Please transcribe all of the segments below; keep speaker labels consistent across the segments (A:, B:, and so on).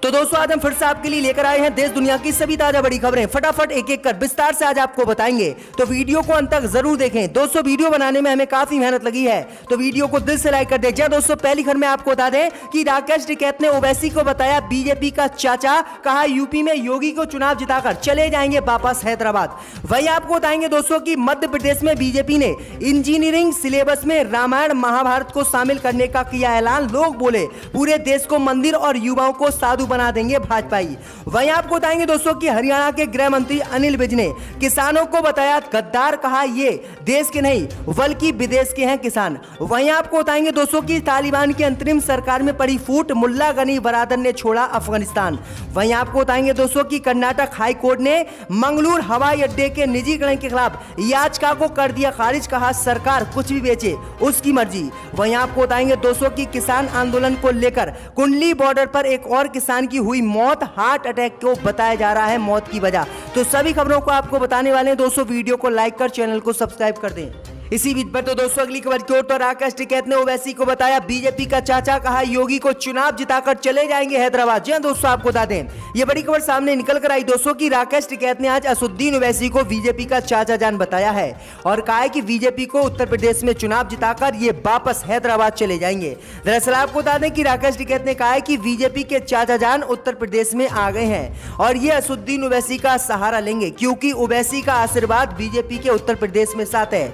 A: तो दोस्तों आज हम फिर से आपके लिए लेकर आए हैं देश दुनिया की सभी ताजा बड़ी खबरें। फटाफट एक एक कर विस्तार से आज आपको बताएंगे, तो वीडियो को अंत तक जरूर देखें। दोस्तों वीडियो बनाने में हमें काफी मेहनत लगी है, तो वीडियो को दिल से लाइक कर दें। दोस्तों पहली खबर में आपको बता दें कि राकेश टिकैत ने ओवैसी को बताया बीजेपी का चाचा, कहा यूपी में योगी को चुनाव जिताकर चले जाएंगे वापस हैदराबाद। वहीं आपको बताएंगे दोस्तों की मध्य प्रदेश में बीजेपी ने इंजीनियरिंग सिलेबस में रामायण महाभारत को शामिल करने का किया ऐलान। लोग बोले पूरे देश को मंदिर और युवाओं को साधु बना देंगे भाजपाई। वहीं आपको बताएंगे दोस्तों कि हरियाणा के गृह मंत्री अनिल विज ने किसानों को बताया गद्दार, कहा ये देश के नहीं बल्कि विदेश के हैं किसान। वहीं आपको बताएंगे दोस्तों कि तालिबान की अंतरिम सरकार में पड़ी फूट, मुल्ला गनी बरादर ने छोड़ा अफगानिस्तान। वहीं आपको बताएंगे दोस्तों कि कर्नाटक हाई कोर्ट ने मंगलूर हवाई अड्डे के निजीकरण के खिलाफ याचिका को कर दिया खारिज, कहा सरकार कुछ भी बेचे उसकी मर्जी। वहीं आपको बताएंगे दोस्तों कि किसान आंदोलन को लेकर कुंडली बॉर्डर पर एक और किसान की हुई मौत, हार्ट अटैक को बताया जा रहा है मौत की वजह। तो सभी खबरों को आपको बताने वाले हैं दोस्तों, वीडियो को लाइक कर चैनल को सब्सक्राइब कर दें। इसी बीच पर तो दोस्तों अगली खबर की ओर, तो राकेश टिकैत ने ओवैसी को बताया बीजेपी का चाचा, कहा योगी को चुनाव जिताकर चले जाएंगे हैदराबाद। जी दोस्तों आपको बता दें ये बड़ी खबर सामने निकल कर आई दोस्तों कि राकेश टिकैत ने आज असदुद्दीन ओवैसी को बीजेपी का चाचा जान बताया है और कहा है कि बीजेपी को उत्तर प्रदेश में चुनाव जिताकर ये वापस हैदराबाद चले जाएंगे। दरअसल आपको बता दें कि राकेश टिकैत ने कहा है कि बीजेपी के चाचा जान उत्तर प्रदेश में आ गए हैं और ये असदुद्दीन ओवैसी का सहारा लेंगे, क्योंकि ओवैसी का आशीर्वाद बीजेपी के उत्तर प्रदेश में साथ है।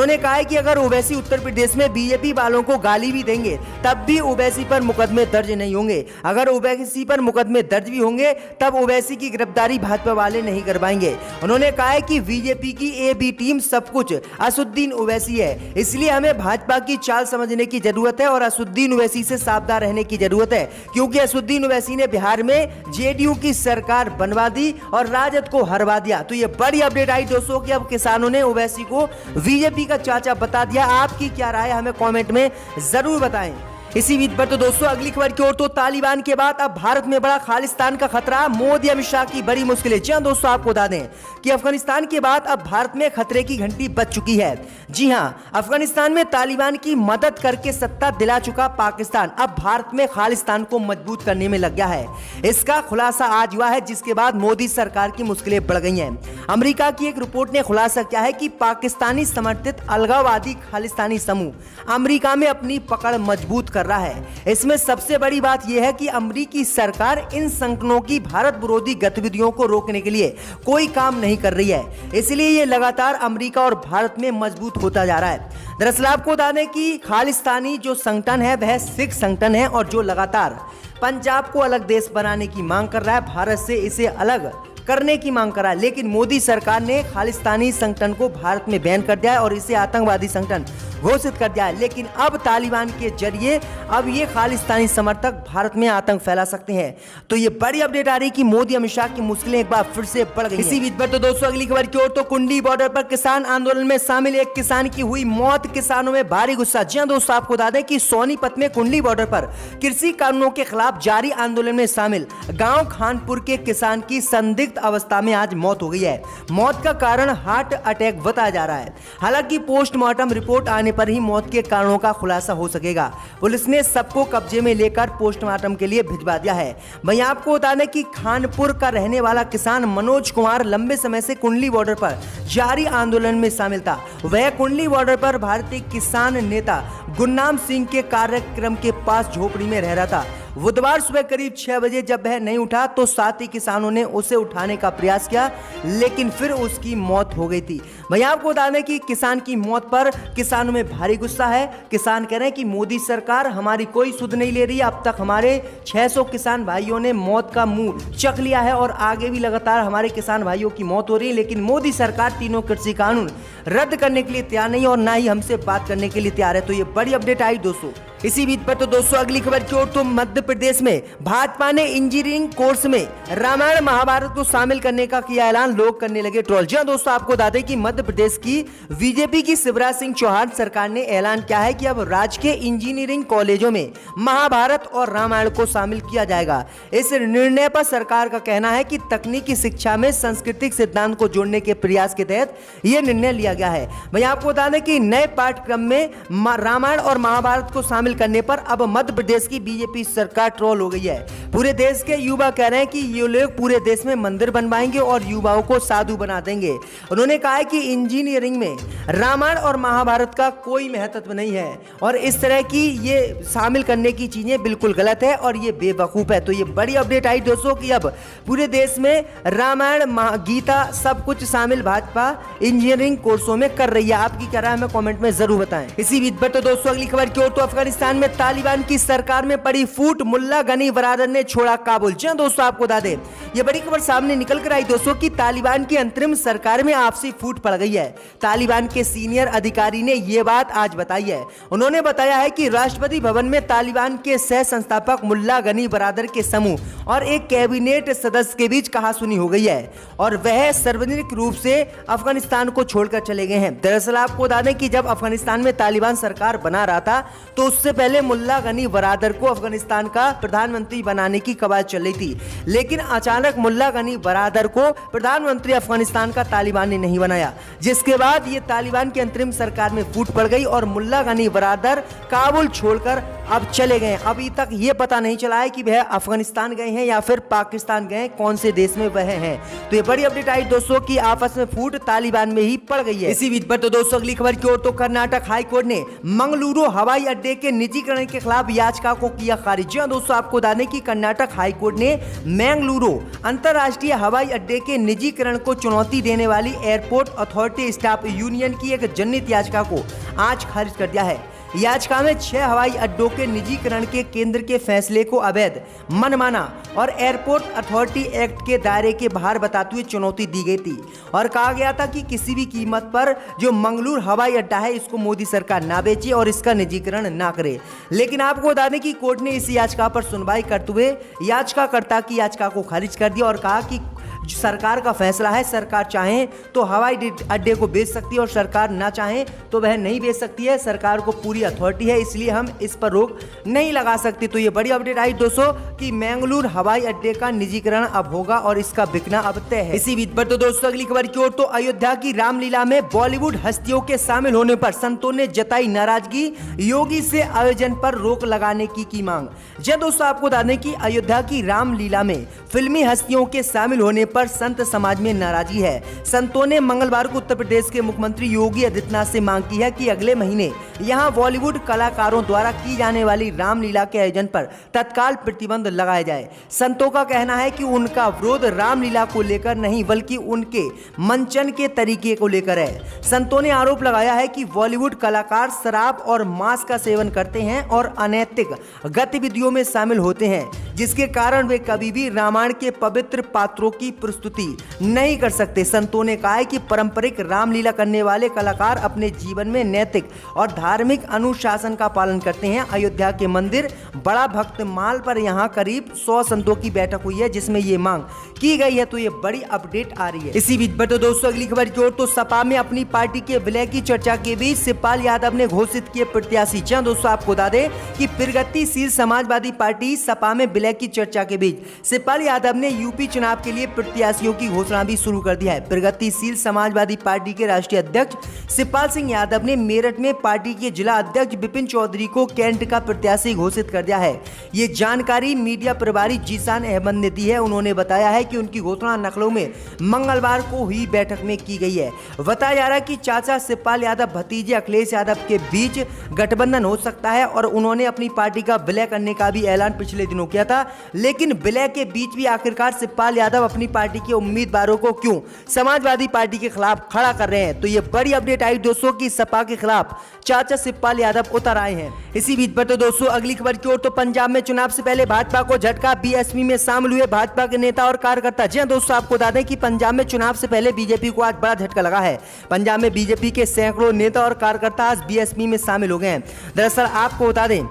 A: उन्होंने कहा है कि अगर ओवैसी उत्तर प्रदेश में बीजेपी वालों को गाली भी देंगे तब भी ओवैसी पर मुकदमे दर्ज नहीं होंगे। अगर ओवैसी पर मुकदमे दर्ज भी होंगे तब ओवैसी की गिरफ्तारी भाजपा वाले नहीं करवाएंगे। उन्होंने कहा है कि बीजेपी की ए बी टीम सब कुछ असदुद्दीन ओवैसी है, इसलिए हमें भाजपा की चाल समझने की जरूरत है और असदुद्दीन ओवैसी से सावधान रहने की जरूरत है, क्योंकि असदुद्दीन ओवैसी ने बिहार में जेडीयू की सरकार बनवा दी और राजद को हरवा दिया। तो ये बड़ी अपडेट आई दोस्तों कि अब किसानों ने ओवैसी को बीजेपी का चाचा बता दिया। आपकी क्या राय है हमें कमेंट में जरूर बताएं। इसी बीच पर तो दोस्तों अगली खबर की ओर, तो तालिबान के बाद अब भारत में बड़ा खालिस्तान का खतरा, मोदी अमित शाह की बड़ी मुश्किलें। जी दोस्तों आपको बता दें कि अफगानिस्तान के बाद अब भारत में खतरे की घंटी बज चुकी है। जी हां, अफगानिस्तान में तालिबान की मदद करके सत्ता दिला चुका पाकिस्तान अब भारत में खालिस्तान को मजबूत करने में लग गया है। इसका खुलासा आज हुआ है, जिसके बाद मोदी सरकार की मुश्किलें बढ़ गई हैं। अमेरिका की एक रिपोर्ट ने खुलासा किया है कि पाकिस्तानी समर्थित अलगाववादी खालिस्तानी समूह अमेरिका में अपनी पकड़ मजबूत कर रहा है। इसमें सबसे बड़ी बात यह है कि अमेरिकी सरकार इन संगठनों की भारत विरोधी गतिविधियों को रोकने के लिए कोई काम नहीं कर रही है, इसलिए ये लगातार अमेरिका और भारत में मजबूत होता जा रहा है। दरअसल आपको बता दें कि खालिस्तानी जो संगठन है वह सिख संगठन है और जो लगातार पंजाब को अलग देश बनाने की मांग कर रहा है, भारत से इसे अलग करने की मांग करा, लेकिन मोदी सरकार ने खालिस्तानी संगठन को भारत में बैन कर दिया है और इसे आतंकवादी संगठन घोषित कर दिया है। लेकिन अब तालिबान के जरिए अब ये खालिस्तानी समर्थक भारत में आतंक फैला सकते हैं। तो ये बड़ी अपडेट आ रही कि मोदी अमित शाह की मुश्किलें एक बार फिर से बढ़ गई। इसी बीच पर तो दोस्तों अगली खबर की ओर, तो कुंडली बॉर्डर पर किसान आंदोलन में शामिल एक किसान की हुई मौत, किसानों में भारी गुस्सा। जी हां दोस्तों आपको बता दें कि सोनीपत में कुंडली बॉर्डर पर कृषि कानूनों के खिलाफ जारी आंदोलन में शामिल गांव खानपुर के किसान की संदिग्ध अवस्था में आज मौत हो गई है। मौत का कारण हार्ट अटैक बताया जा रहा है। हालांकि पोस्टमार्टम रिपोर्ट आने पर ही मौत के कारणों का खुलासा हो सकेगा। पुलिस ने सबको कब्जे में लेकर पोस्टमार्टम के लिए भिजवा दिया है। वहीं आपको बता दें कि खानपुर का रहने वाला किसान मनोज कुमार लंबे समय से कुंडली बॉर्डर पर जारी आंदोलन में शामिल था। वह कुंडली बॉर्डर पर भारतीय किसान नेता गुरनाम सिंह के कार्यक्रम के पास झोपड़ी में रह रहा था। बुधवार सुबह करीब 6 बजे जब वह नहीं उठा तो साथी किसानों ने उसे उठाने का प्रयास किया, लेकिन फिर उसकी मौत हो गई थी। भाई आपको बता दें कि किसान की मौत पर किसानों में भारी गुस्सा है। किसान कह रहे हैं कि मोदी सरकार हमारी कोई सुध नहीं ले रही है। अब तक हमारे 600 किसान भाइयों ने मौत का मुंह चख लिया है और आगे भी लगातार हमारे किसान भाइयों की मौत हो रही है, लेकिन मोदी सरकार तीनों कृषि कानून रद्द करने के लिए तैयार नहीं और ना ही हमसे बात करने के लिए तैयार है। तो ये बड़ी अपडेट आई दोस्तों। इसी बीच पर तो दोस्तों अगली खबर की ओर, तो मध्य प्रदेश में भाजपा ने इंजीनियरिंग कोर्स में रामायण महाभारत को शामिल करने का किया ऐलान, लोग करने लगे ट्रोल। जी दोस्तों आपको बता दें कि मध्य प्रदेश की बीजेपी की शिवराज सिंह चौहान सरकार ने ऐलान किया है कि अब राजकीय इंजीनियरिंग कॉलेजों में महाभारत और रामायण को शामिल किया जाएगा। इस निर्णय पर सरकार का कहना है कि तकनीकी शिक्षा में सांस्कृतिक सिद्धांत को जोड़ने के प्रयास के तहत यह निर्णय लिया गया है। वहीं आपको बता दें कि नए पाठ्यक्रम में रामायण और महाभारत को शामिल शामिल करने पर अब मध्य प्रदेश की बीजेपी सरकार ट्रोल हो गई है। पूरे देश के युवा कह रहे हैं कि ये लोग पूरे देश में मंदिर बनवाएंगे और युवाओं को साधु बना देंगे। उन्होंने कहा है कि इंजीनियरिंग में रामायण और महाभारत का कोई महत्व नहीं है और इस तरह की ये शामिल करने की चीजें बिल्कुल गलत है और ये बेवकूफ है। तो ये बड़ी अपडेट आई दोस्तों कि अब पूरे देश में रामायण गीता सब कुछ शामिल भाजपा इंजीनियरिंग कोर्सों में कर रही है। आपकी क्या राय है हमें कमेंट में जरूर बताएं। इसी बीच पर तो दोस्तों अगली खबर की ओर तो अफगानिस्तान में तालिबान की सरकार में पड़ी फूट, मुल्ला गनी बरादर ने छोड़ा काबुल। जी हां दोस्तों, आपको बता दें ये बड़ी खबर सामने निकल कर आई दोस्तों कि तालिबान की अंतरिम सरकार में आपसी फूट पड़ गई है। तालिबान के सीनियर अधिकारी ने यह बात आज बताई है। उन्होंने बताया है कि राष्ट्रपति भवन में तालिबान के सह संस्थापक मुल्ला गनी बरादर के समूह और एक कैबिनेट सदस्य के बीच कहासुनी हो गई है और वह सार्वजनिक रूप से अफगानिस्तान को छोड़कर चले गए हैं। दरअसल आपको बता दें कि जब अफगानिस्तान में तालिबान सरकार बना रहा था तो उससे पहले मुल्ला गनी बरादर को अफगानिस्तान का प्रधानमंत्री बनाने की कवायद चल रही थी, लेकिन अचानक मुल्ला गनी बरादर को प्रधानमंत्री अफगानिस्तान का तालिबान ने नहीं बनाया, जिसके बाद ये तालिबान की अंतरिम सरकार में फूट पड़ गई और मुल्ला गनी बरादर काबुल छोड़कर अब चले गए। अभी तक ये पता नहीं चला है कि वह अफगानिस्तान गए हैं या फिर पाकिस्तान गए, कौन से देश में वह हैं। तो ये बड़ी अपडेट आई दोस्तों कि आपस में फूट तालिबान में ही पड़ गई है। इसी बीच पर तो दोस्तों अगली खबर की ओर तो कर्नाटक हाईकोर्ट ने मंगलुरु हवाई अड्डे के निजीकरण के खिलाफ याचिका को किया खारिज। जी हां दोस्तों, आपको बता दें कि कर्नाटक हाईकोर्ट ने मंगलुरु अंतरराष्ट्रीय हवाई अड्डे के निजीकरण को चुनौती देने वाली एयरपोर्ट अथॉरिटी स्टाफ यूनियन की एक जनहित याचिका को आज खारिज कर दिया है। याचिका में 6 हवाई अड्डों के निजीकरण के केंद्र के फैसले को अवैध, मनमाना और एयरपोर्ट अथॉरिटी एक्ट के दायरे के बाहर बताते हुए चुनौती दी गई थी और कहा गया था कि किसी भी कीमत पर जो मंगलुरु हवाई अड्डा है इसको मोदी सरकार ना बेचे और इसका निजीकरण ना करे। लेकिन आपको बता दें कि कोर्ट ने इस याचिका पर सुनवाई करते हुए याचिकाकर्ता की याचिका को खारिज कर दिया और कहा कि सरकार का फैसला है, सरकार चाहे तो हवाई अड्डे को बेच सकती है और सरकार ना चाहे तो वह नहीं बेच सकती है। सरकार को पूरी अथॉरिटी है, इसलिए हम इस पर रोक नहीं लगा सकते। तो ये बड़ी अपडेट आई दोस्तों कि मंगलुरु हवाई अड्डे का निजीकरण अब होगा और इसका बिकना अब तय है। इसी बीच पर तो दोस्तों अगली खबर की ओर तो अयोध्या की रामलीला में बॉलीवुड हस्तियों के शामिल होने पर संतों ने जताई नाराजगी, योगी से आयोजन पर रोक लगाने की मांग। जी दोस्तों, आपको बता दें कि अयोध्या की रामलीला में फिल्मी हस्तियों के शामिल होने पर संत समाज में नाराजगी है। संतों ने मंगलवार को उत्तर प्रदेश के मुख्यमंत्री योगी आदित्यनाथ से मांग की है कि अगले महीने यहां बॉलीवुड कलाकारों द्वारा की जाने वाली रामलीला के आयोजन पर तत्काल प्रतिबंध लगाया जाए। संतों का कहना है कि उनका विरोध रामलीला को लेकर नहीं बल्कि उनके मंचन के तरीके को लेकर है। संतों ने आरोप लगाया है कि बॉलीवुड कलाकार शराब और मांस का सेवन करते हैं और अनैतिक गतिविधियों में शामिल होते हैं, जिसके कारण वे कभी भी रामायण के पवित्र पात्रों की प्रस्तुति नहीं कर सकते। संतों ने कहा है कि पारंपरिक रामलीला करने वाले कलाकार अपने जीवन में नैतिक और धार्मिक अनुशासन का पालन करते हैं। अयोध्या के मंदिर बड़ा भक्त माल पर यहां करीब 100 संतों की बैठक हुई है जिसमें ये मांग की गई है। तो ये बड़ी अपडेट आ रही है। इसी बीच पर तो दोस्तों अगली खबर की ओर तो सपा में अपनी पार्टी के विलय की चर्चा के बीच शिवपाल यादव ने घोषित किए प्रत्याशी। जी दोस्तों, आपको बता दें कि प्रगतिशील समाजवादी पार्टी सपा में विलय की चर्चा के बीच शिवपाल यादव ने यूपी चुनाव के लिए प्रत्याशियों की घोषणा भी शुरू कर दिया है। प्रगतिशील समाजवादी पार्टी के राष्ट्रीय अध्यक्ष शिवपाल सिंह यादव ने मेरठ में पार्टी के जिला अध्यक्ष विपिन चौधरी को कैंट का प्रत्याशी घोषित कर दिया है। ये जानकारी मीडिया प्रभारी जीशान अहमद ने दी है। उन्होंने बताया है कि उनकी घोषणा लखनऊ में मंगलवार को हुई बैठक में की गई है। बताया जा रहा है कि चाचा शिवपाल यादव भतीजे अखिलेश यादव के बीच गठबंधन हो सकता है और उन्होंने अपनी पार्टी का विलय करने का भी ऐलान पिछले दिनों किया था। लेकिन विलय के बीच भी आखिरकार शिवपाल यादव अपनी पार्टी के उम्मीदवारों को क्यों समाजवादी पार्टी के खिलाफ खड़ा कर रहे हैं। तो ये बड़ी अपडेट आई दोस्तों कि सपा के खिलाफ चाचा शिवपाल यादव उतर आए हैं। इसी बीच पर तो दोस्तों अगली खबर की ओर तो पंजाब में चुनाव से पहले भाजपा को झटका, बीएसपी में शामिल हुए भाजपा के नेता और कार्यकर्ता। जी दोस्तों, आपको बता दें कि पंजाब में चुनाव से पहले बीजेपी को आज बड़ा झटका लगा है। पंजाब में बीजेपी के सैकड़ों नेता और कार्यकर्ता आज बीएसपी में शामिल हो गए हैं। दरअसल आपको बता दें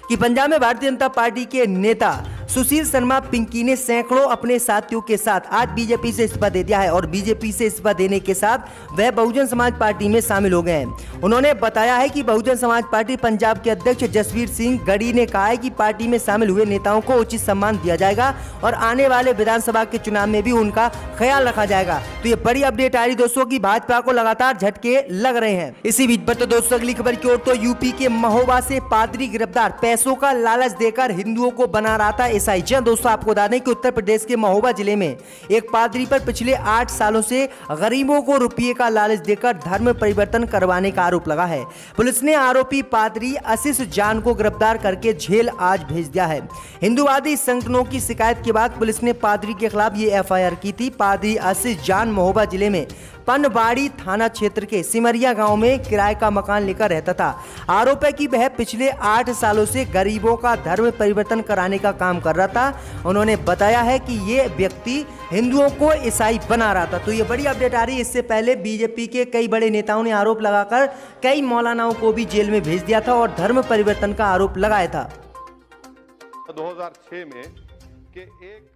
A: कि पंजाब में भारतीय जनता पार्टी के नेता सुशील शर्मा पिंकी ने सैकड़ों अपने साथियों के साथ आज बीजेपी से इस्तीफा दे दिया है और बीजेपी से इस्तीफा देने के साथ वह बहुजन समाज पार्टी में शामिल हो गए हैं। उन्होंने बताया है कि बहुजन समाज पार्टी पंजाब के अध्यक्ष जसवीर सिंह गढ़ी ने कहा है कि पार्टी में शामिल हुए नेताओं को उचित सम्मान दिया जाएगा और आने वाले विधानसभा के चुनाव में भी उनका ख्याल रखा जाएगा। तो ये बड़ी अपडेट आ रही दोस्तों की भाजपा को लगातार झटके लग रहे हैं। इसी बीच पर तो दोस्तों अगली खबर की ओर तो यूपी के महोबा से पादरी गिरफ्तार, पैसों का लालच देकर हिंदुओं को बना रहा था ईसाई। जी दोस्तों, आपको बता दें कि उत्तर प्रदेश के महोबा जिले में एक पादरी पर पिछले 8 सालों से गरीबों को रुपये का लालच देकर धर्म परिवर्तन करवाने का आरोप लगा है। पुलिस ने आरोपी पादरी आशीष जान को गिरफ्तार करके जेल आज भेज दिया है। हिंदुवादी संगठनों की शिकायत के बाद पुलिस ने पादरी के खिलाफ ये एफआईआर की थी। पादरी आशीष जान महोबा जिले में पनवाड़ी थाना क्षेत्र के सिमरिया गांव में किराए का मकान लेकर रहता था। आरोप है कि वह पिछले 8 सालों से गरीबों का धर्म परिवर्तन कराने का काम कर रहा था। उन्होंने बताया है कि ये व्यक्ति हिंदुओं को ईसाई बना रहा था। तो ये बड़ी अपडेट आ रही है। इससे पहले बीजेपी के कई बड़े नेताओं ने आरोप लगाकर कई मौलानाओं को भी जेल में भेज दिया था और धर्म परिवर्तन का आरोप लगाया था।
B: 2006 में कि एक